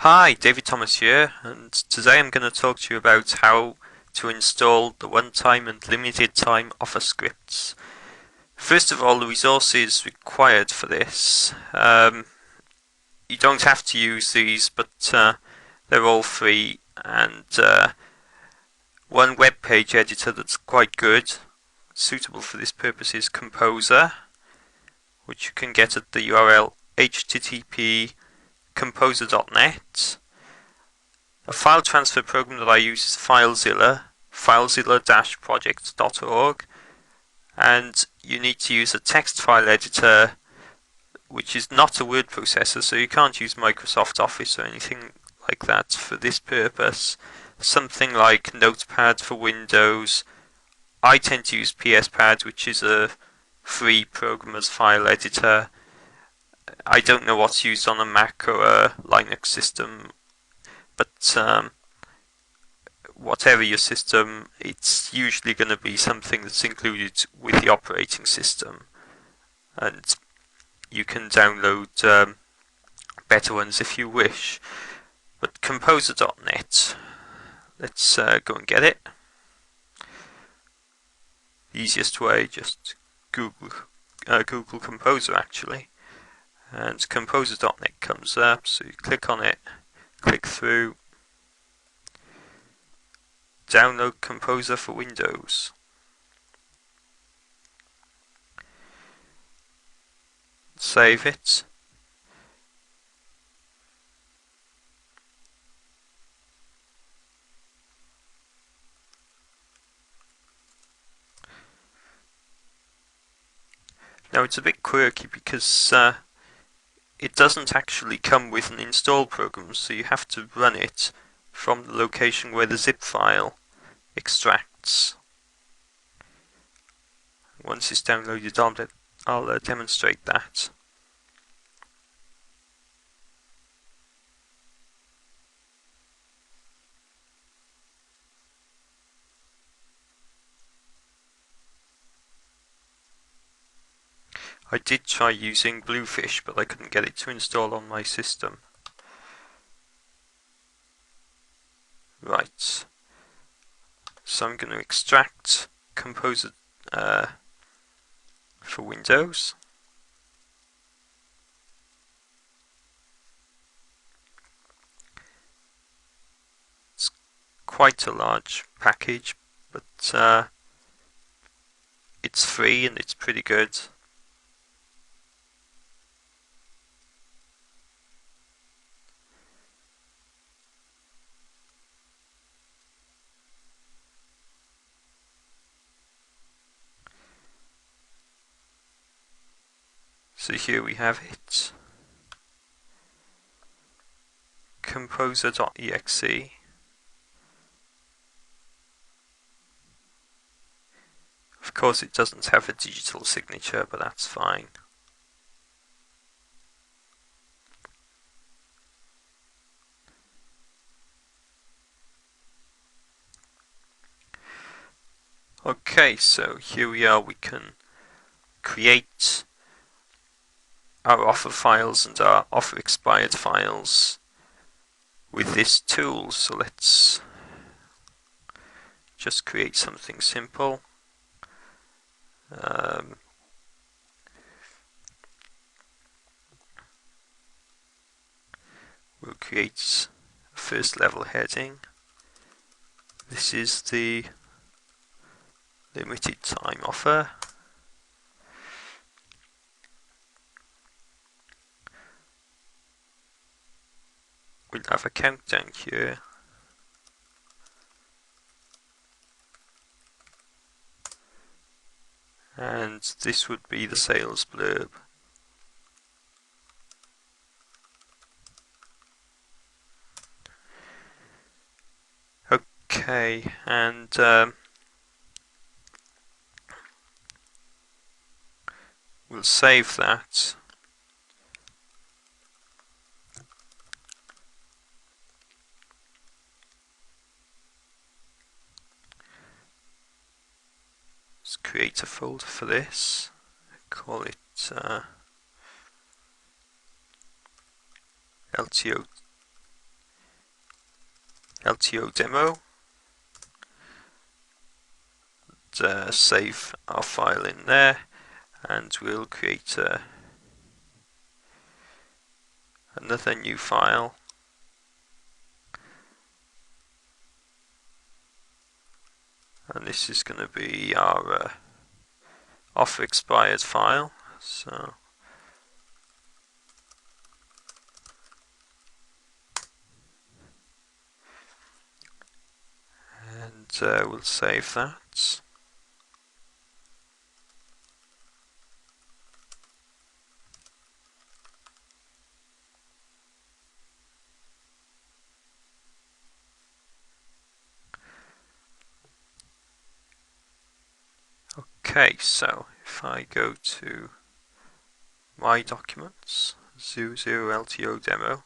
Hi, David Thomas here, and today I'm going to talk to you about how to install the one-time and limited-time Office scripts. First of all, the resources required for this. You don't have to use these, but they're all free, and one web page editor that's quite good, suitable for this purpose, is Composer, which you can get at the URL http composer.net. A file transfer program that I use is FileZilla, filezilla-project.org, and you need to use a text file editor which is not a word processor, so you can't use Microsoft Office or anything like that for this purpose. Something like Notepad for Windows. I tend to use PSPad, which is a free programmer's file editor. I don't know what's used on a Mac or a Linux system, but whatever your system, it's usually going to be something that's included with the operating system, and you can download better ones if you wish. But Composer.net, let's go and get it. The easiest way, just Google Composer actually, and Composer.net comes up, so you click on it, click through, download Composer for Windows. Save it. Now it's a bit quirky because it doesn't actually come with an install program, so you have to run it from the location where the zip file extracts. Once it's downloaded, I'll demonstrate that. I did try using Bluefish, but I couldn't get it to install on my system. Right, so I'm going to extract Composer for Windows. It's quite a large package, but it's free and it's pretty good. So here we have it, composer.exe. Of course it doesn't have a digital signature, but that's fine. Okay, so here we are, we can create our offer files and our offer expired files with this tool. So let's just create something simple. We'll create a first level heading. This is the limited time offer. We'll have a countdown here. And this would be the sales blurb. Okay, and we'll save that. Let's create a folder for this. Call it LTO LTO demo. Save our file in there, and we'll create another new file. And this is going to be our offer expired file. So we'll save that. Okay, so if I go to my documents, 00 LTO demo,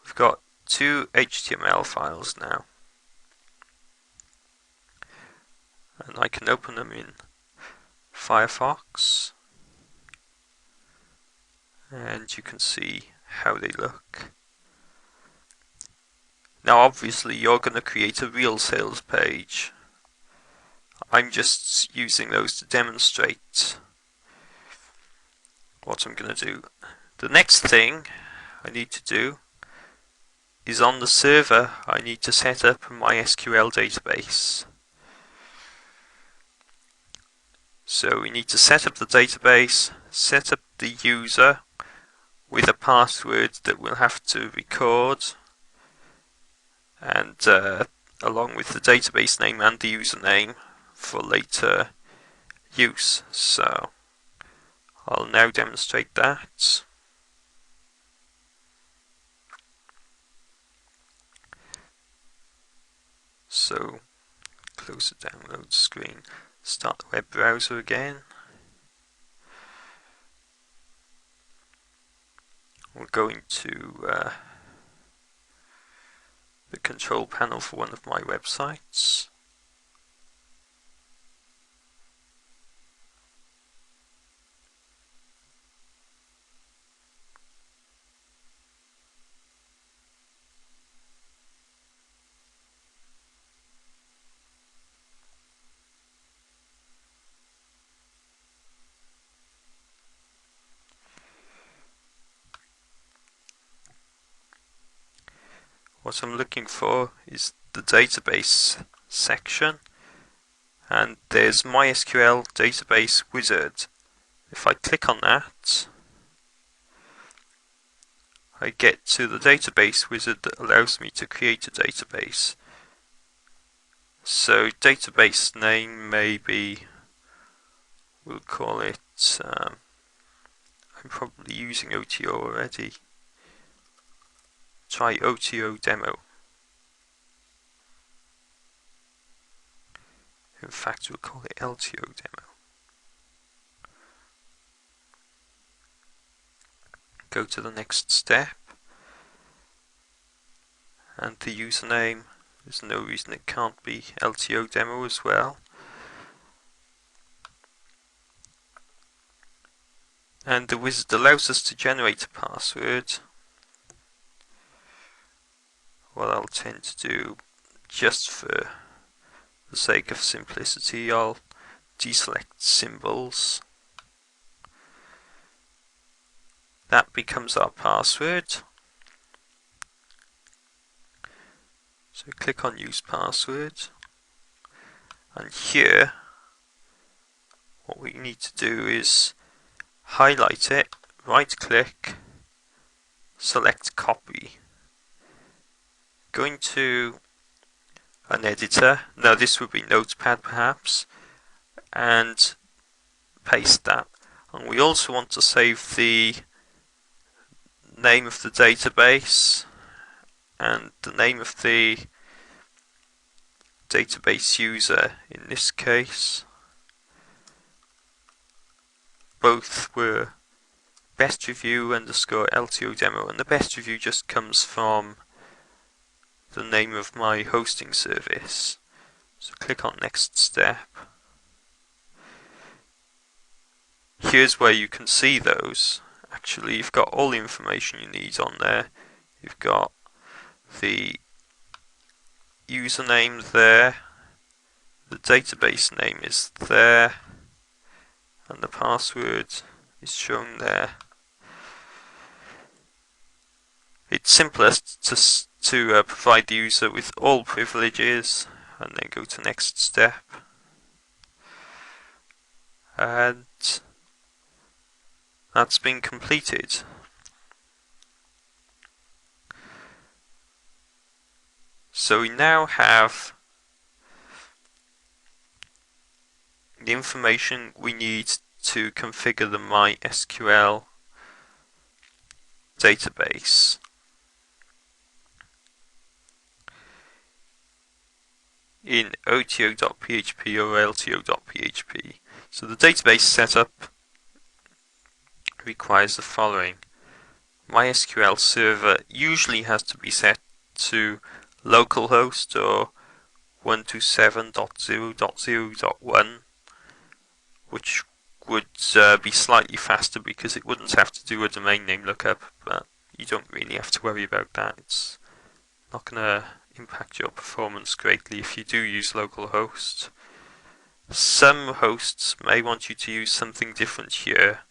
we've got two HTML files now. And I can open them in Firefox, and you can see how they look. Now obviously you're going to create a real sales page. I'm just using those to demonstrate what I'm going to do. The next thing I need to do is on the server I need to set up a MySQL database. So we need to set up the database, set up the user with a password that we'll have to record, and along with the database name and the username for later use. So I'll now demonstrate that. So close the download screen, start the web browser again. We're going to the control panel for one of my websites. What I'm looking for is the database section, and there's MySQL Database Wizard. If I click on that, I get to the database wizard that allows me to create a database. So database name, maybe we'll call it, I'm probably using OTO already. Try OTO demo. In fact, we'll call it LTO demo. Go to the next step, and the username, there's no reason it can't be LTO demo as well. And the wizard allows us to generate a password. What I'll tend to do, just for the sake of simplicity, I'll deselect symbols. That becomes our password. So click on use password, and here what we need to do is highlight it, right click, select copy. Going to an editor, now this would be Notepad perhaps, and paste that. And we also want to save the name of the database and the name of the database user in this case. Both were best review underscore LTO demo, and the best review just comes from the name of my hosting service. So click on next step. Here's where you can see those. Actually, you've got all the information you need on there. You've got the username there, the database name is there, and the password is shown there. It's simplest to provide the user with all privileges and then go to next step. And that's been completed. So we now have the information we need to configure the MySQL database. In OTO.php or LTO.php. So the database setup requires the following. MySQL server usually has to be set to localhost or 127.0.0.1, which would be slightly faster because it wouldn't have to do a domain name lookup, but you don't really have to worry about that. It's not going to impact your performance greatly if you do use localhost. Some hosts may want you to use something different here,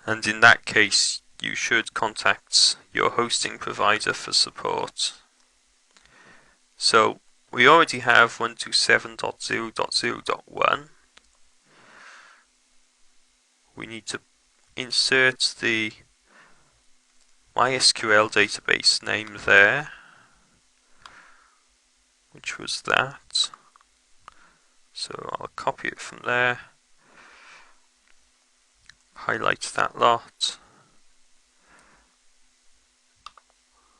and in that case you should contact your hosting provider for support. So we already have 127.0.0.1. We need to insert the MySQL database name there, which was that. So I'll copy it from there, highlight that lot,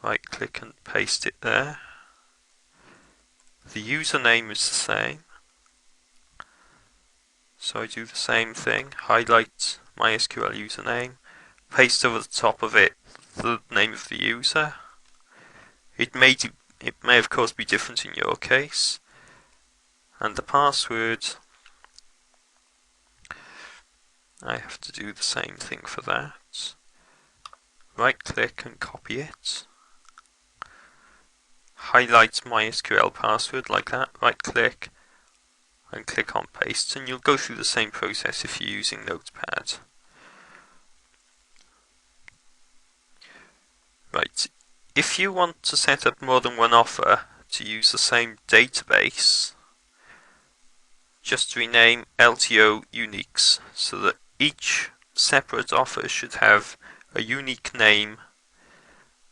right click and paste it there. The username is the same, so I do the same thing, highlight MySQL username, paste over the top of it the name of the user. It may of course be different in your case, and the password, I have to do the same thing for that. Right click and copy it. Highlight MySQL password like that, right click and click on paste, and you'll go through the same process if you're using Notepad. Right, if you want to set up more than one offer to use the same database, just rename LTO uniques so that each separate offer should have a unique name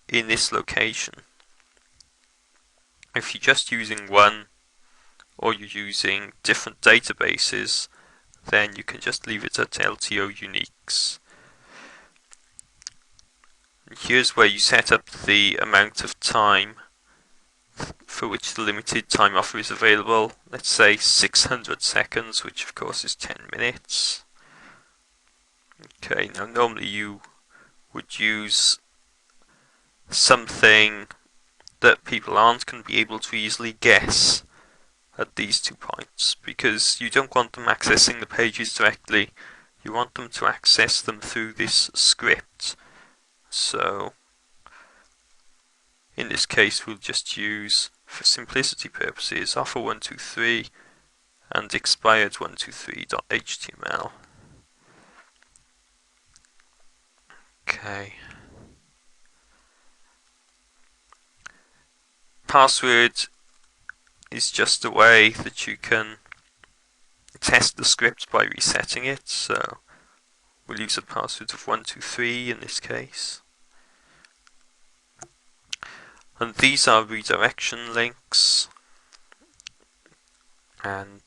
in this location. If you're just using one or you're using different databases, then you can just leave it at LTO uniques. And here's where you set up the amount of time for which the limited time offer is available. Let's say 600 seconds, which of course is 10 minutes. Okay, now normally you would use something that people aren't going to be able to easily guess at these 2 points, because you don't want them accessing the pages directly, you want them to access them through this script. So in this case we'll just use, for simplicity purposes, offer123 and expired123.html. Okay. Password is just a way that you can test the script by resetting it, so we'll use a password of 123 in this case. And these are redirection links, and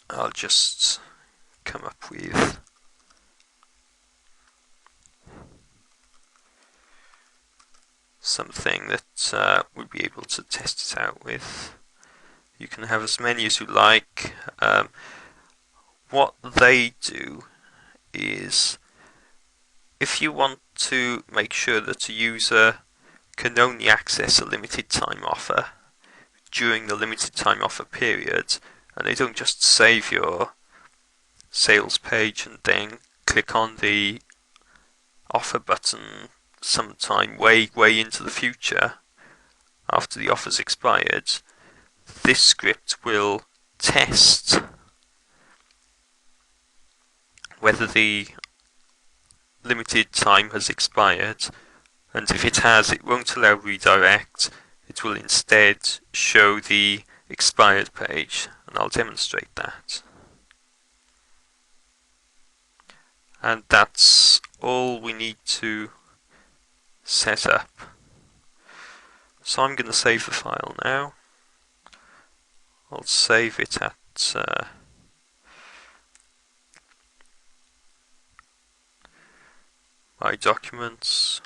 I'll just come up with something that we'll be able to test it out with. You can have as many as you like. What they do is, if you want to make sure that a user can only access a limited time offer during the limited time offer period, and they don't just save your sales page and then click on the offer button sometime way into the future after the offer's expired, this script will test whether the limited time has expired, and if it has, it won't allow redirect. It will instead show the expired page, and I'll demonstrate that. And that's all we need to set up. So I'm going to save the file now. I'll save it at my documents.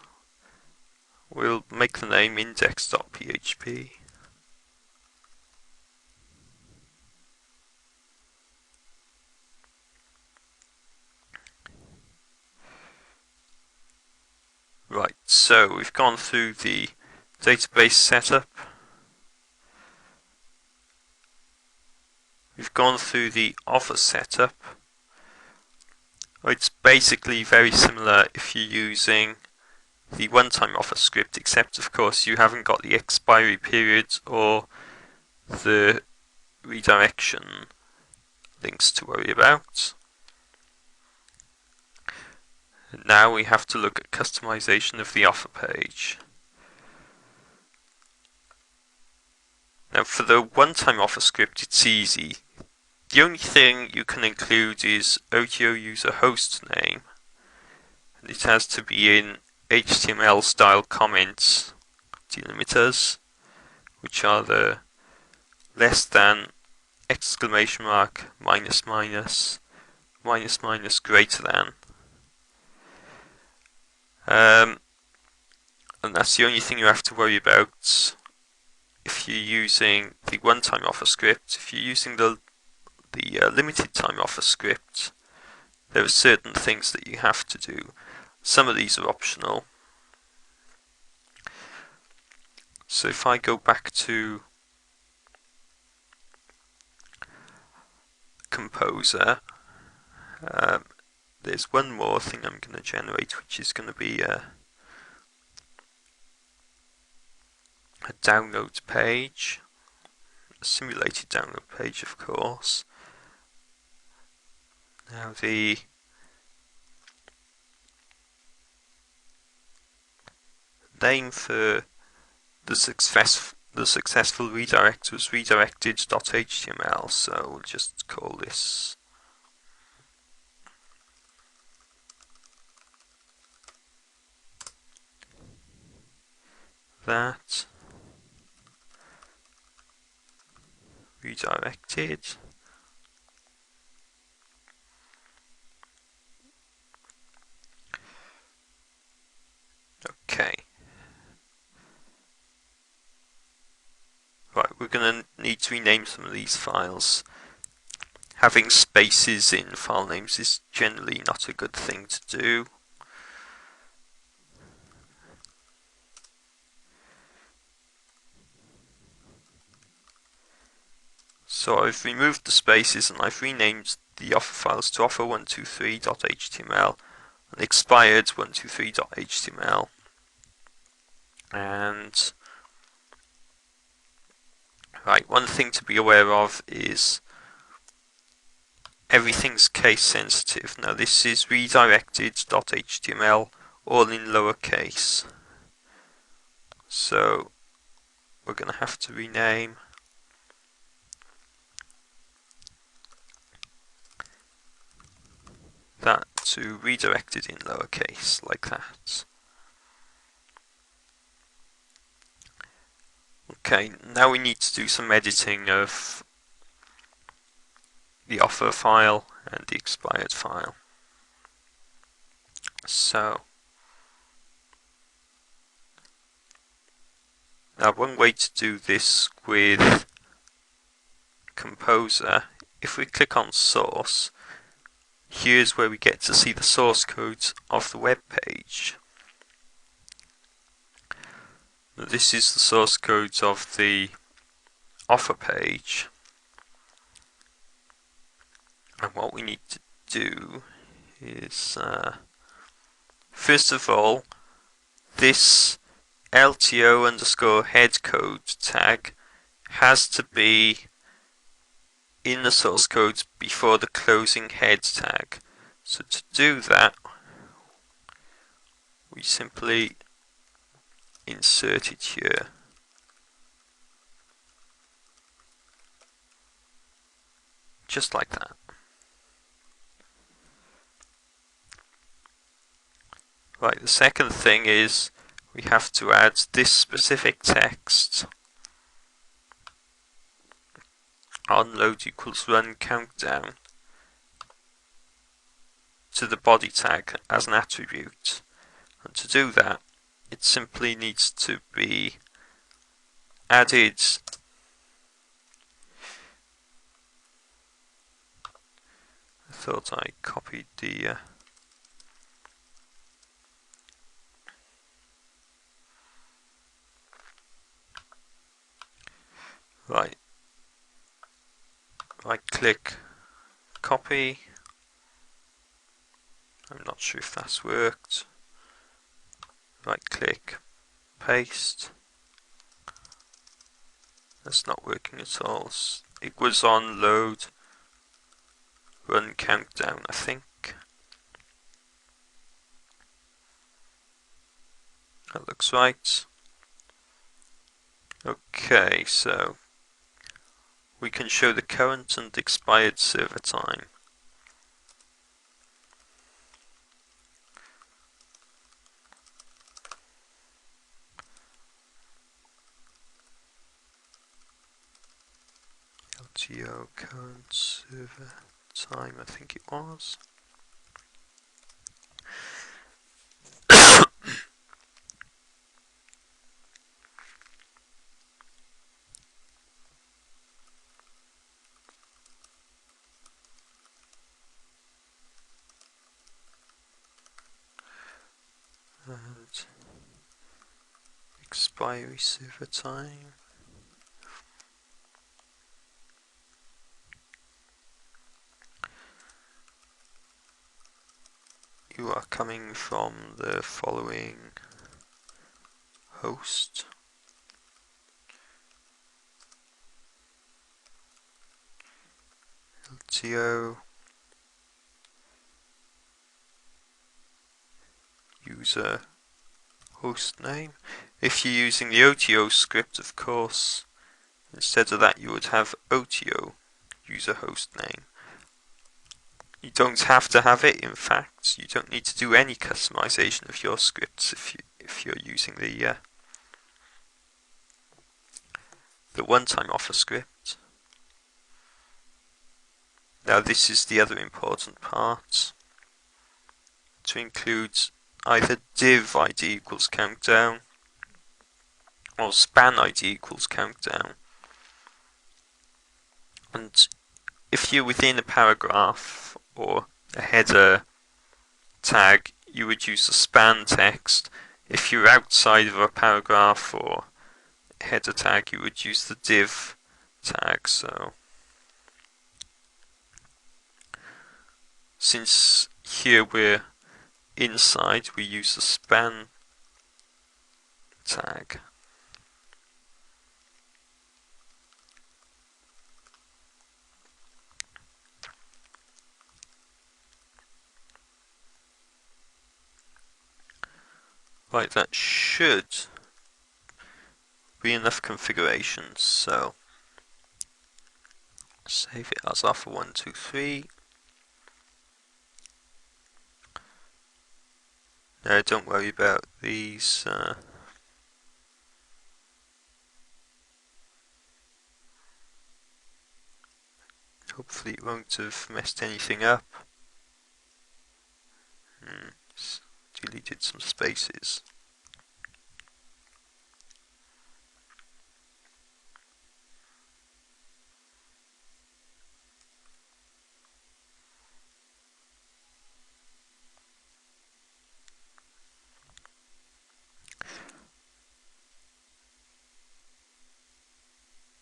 We'll make the name index.php. Right, so we've gone through the database setup. We've gone through the offer setup. It's basically very similar if you're using the one-time offer script, except of course you haven't got the expiry period or the redirection links to worry about. And now we have to look at customization of the offer page. Now for the one-time offer script, it's easy. The only thing you can include is OGO user host name, and it has to be in HTML style comments delimiters, which are the less than, exclamation mark, minus minus, minus minus, greater than. And that's the only thing you have to worry about if you're using the one-time offer script. If you're using the limited time offer script, there are certain things that you have to do. Some of these are optional. So if I go back to Composer, there's one more thing I'm going to generate, which is going to be a download page, a simulated download page, of course. Now the name for the successful redirect was redirected.html, so we'll just call this that. Redirected. Okay. Right, we're going to need to rename some of these files. Having spaces in file names is generally not a good thing to do. So I've removed the spaces and I've renamed the offer files to offer123.html and expired123.html. And right, one thing to be aware of is everything's case sensitive. Now this is redirected.html, all in lowercase. So we're going to have to rename that to redirected in lowercase, like that. Okay, now we need to do some editing of the offer file and the expired file. So now one way to do this with Composer, if we click on source, here's where we get to see the source code of the web page. This is the source code of the offer page, and what we need to do is First of all, this LTO underscore head code tag has to be in the source code before the closing head tag. So to do that, we simply insert it here. Just like that. Right, the second thing is we have to add this specific text on load equals run countdown to the body tag as an attribute. And to do that, it simply needs to be added I thought I copied the right click copy. I'm not sure if that's worked. Right click paste. That's not working at all. It was on load run countdown, I think. That looks right. Okay, so we can show the current and expired server time. LTO current server time, I think it was. And expiry server time. You are coming from the following host. LTO user host name. If you're using the OTO script, of course, instead of that you would have OTO user host name. You don't have to have it. In fact, you don't need to do any customization of your scripts if you're using the one-time offer script. Now this is the other important part, to include either div ID equals countdown or span ID equals countdown. And if you're within a paragraph or a header tag, you would use the span text. If you're outside of a paragraph or header tag, you would use the div tag. So since here we're inside, we use the span tag. Right, that should be enough configurations, so save it as offer123. Now don't worry about these hopefully it won't have messed anything up. Deleted some spaces.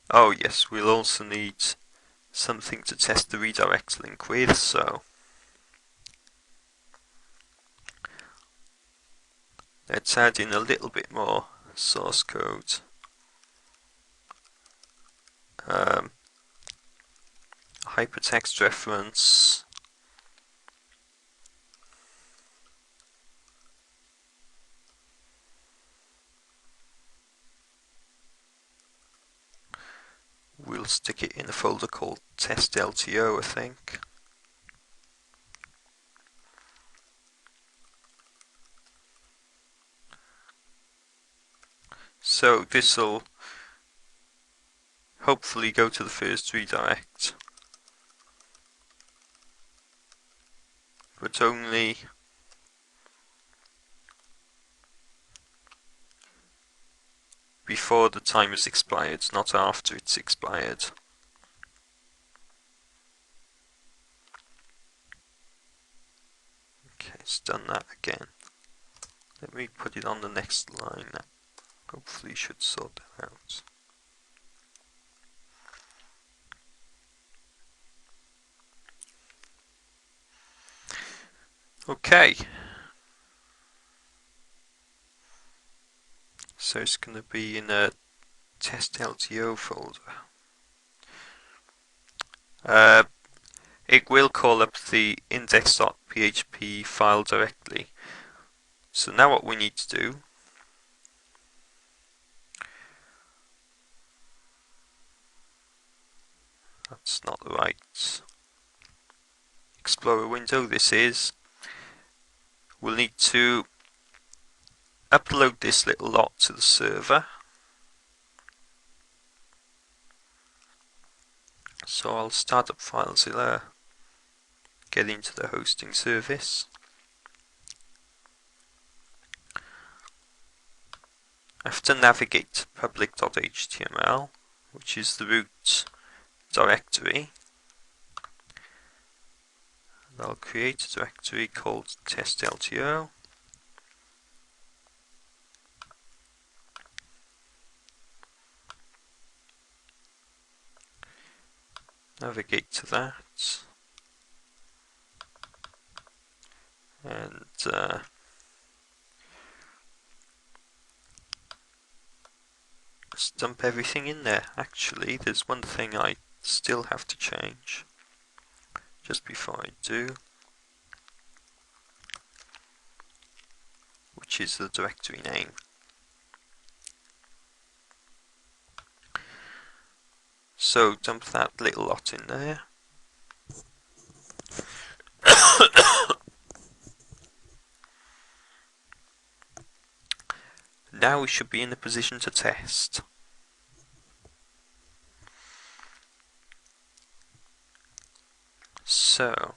Oh yes, we'll also need something to test the redirect link with, so Let's add in a little bit more source code. Hypertext reference. We'll stick it in a folder called testlto, I think. So this will hopefully go to the first redirect, but only before the time is expired, not after it's expired. Okay, it's done that again. Let me put it on the next line. That hopefully should sort that out. Okay. So it's going to be in a testlto folder. It will call up the index.php file directly. So now what we need to do, that's not the right Explorer window, this is, we'll need to upload this little lot to the server. So I'll start up FileZilla, get into the hosting service. I have to navigate to public.html, which is the root directory. And I'll create a directory called testlto. Navigate to that. And just dump everything in there. Actually, there's one thing I still have to change. Just before I do, which is the directory name. So dump that little lot in there. Now we should be in a position to test. So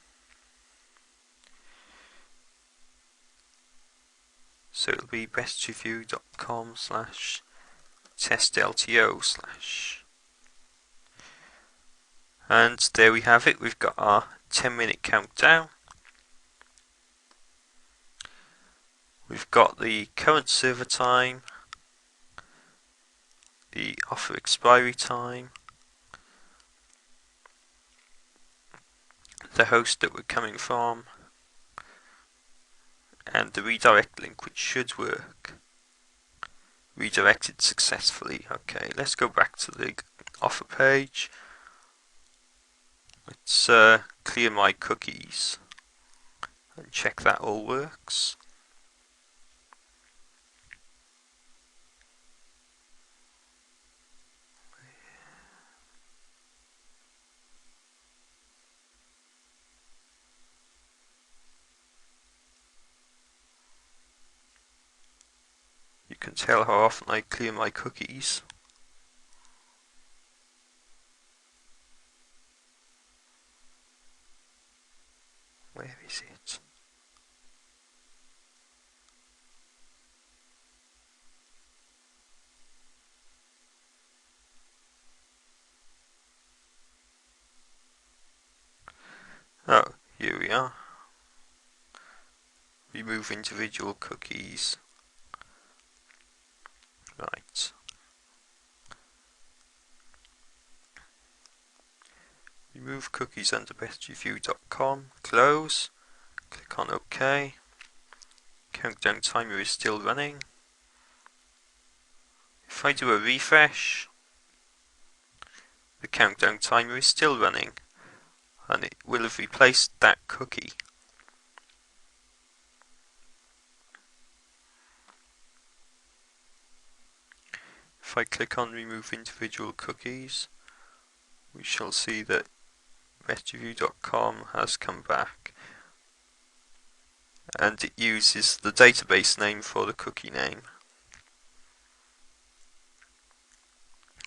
it'll be bestreview.com/testlto/. And there we have it, we've got our 10-minute countdown. We've got the current server time, the offer expiry time, the host that we're coming from, and the redirect link, which should work. Redirected successfully. Okay, let's go back to the offer page. Let's clear my cookies and check that all works. You can tell how often I clear my cookies. Where is it? Oh, here we are. Remove individual cookies. Right. Remove cookies under bestreview.com. Close. Click on OK. Countdown timer is still running. If I do a refresh, the countdown timer is still running, and it will have replaced that cookie. If I click on remove individual cookies, we shall see that retriview.com has come back, and it uses the database name for the cookie name.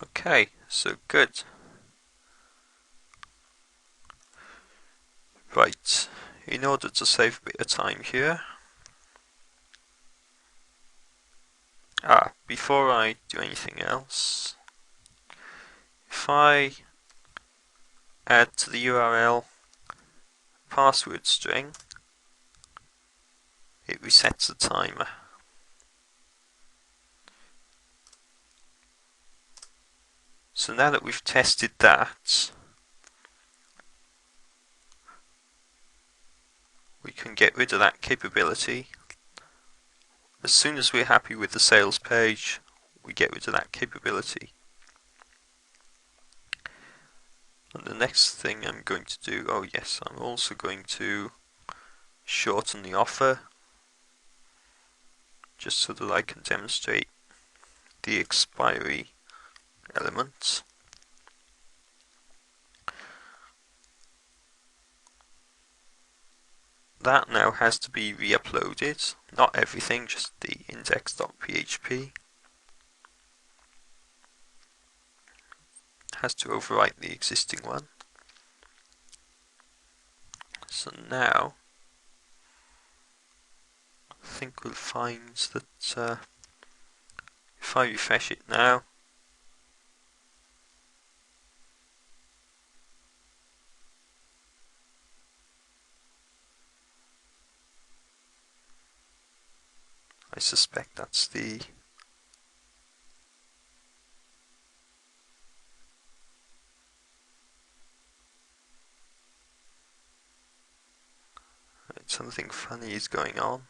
Okay, so good. Right, in order to save a bit of time here, before I do anything else, if I add to the URL password string, it resets the timer. So now that we've tested that, we can get rid of that capability. As soon as we're happy with the sales page, we get rid of that capability. And the next thing I'm going to do, I'm also going to shorten the offer, just so that I can demonstrate the expiry element. That now has to be re-uploaded, not everything, just the index.php. Has to overwrite the existing one. So now, I think we'll find that if I refresh it now, I suspect that's the something funny is going on.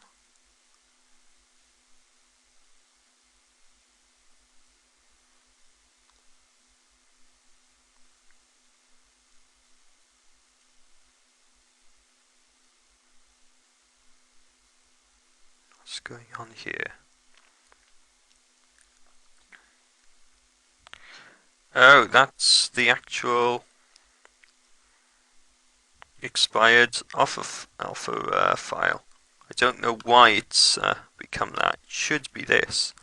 What's going on here? Oh, that's the actual expired alpha file. I don't know why it's become that. It should be this.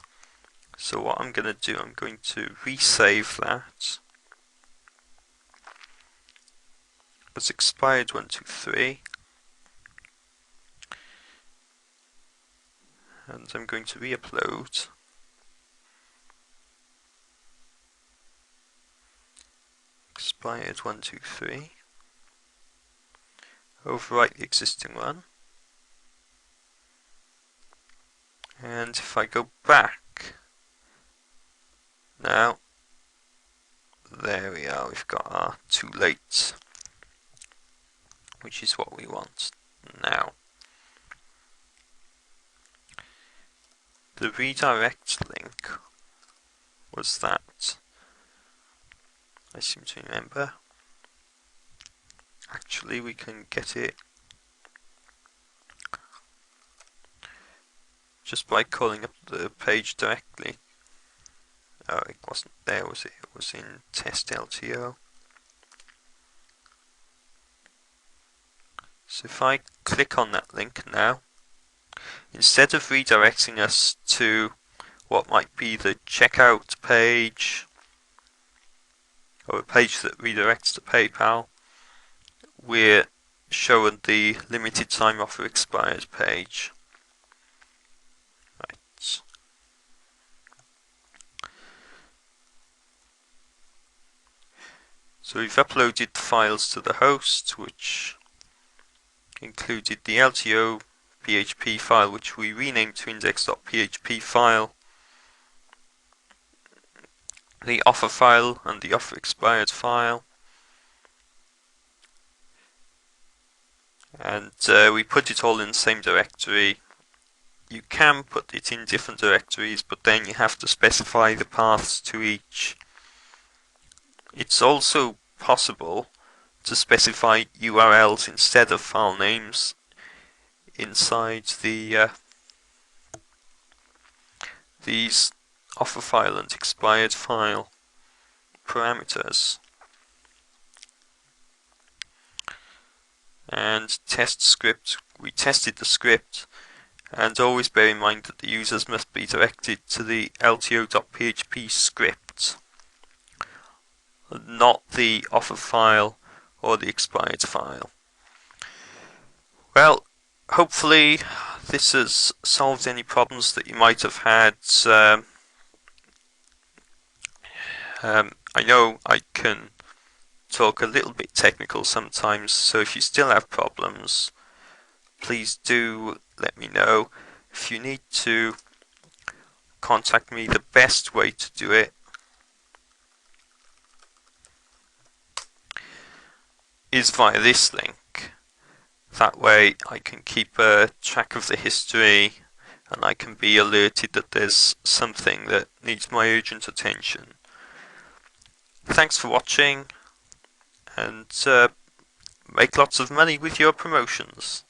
So what I'm going to do, I'm going to resave that. It's expired 123. And I'm going to re-upload. Expired 123. Overwrite the existing one. And if I go back, now, there we are, we've got our too late, which is what we want now. The redirect link was that, I seem to remember. Actually, we can get it just by calling up the page directly. Oh, it wasn't there, was it? It was in test LTO. So if I click on that link now, instead of redirecting us to what might be the checkout page, or a page that redirects to PayPal, we're shown the limited time offer expired page. Right. So we've uploaded the files to the host, which included the LTO PHP file, which we renamed to index.php file, the offer file and the offer expired file, and we put it all in the same directory you can put it in different directories, but then you have to specify the paths to each. It's also possible to specify URLs instead of file names inside these offer file and expired file parameters. And test script, we tested the script, and always bear in mind that the users must be directed to the lto.php script, not the offer file or the expired file. Well, hopefully this has solved any problems that you might have had. I know I can talk a little bit technical sometimes, so if you still have problems, please do let me know. If you need to contact me, the best way to do it is via this link. That way I can keep a track of the history and I can be alerted that there's something that needs my urgent attention. Thanks for watching, and make lots of money with your promotions.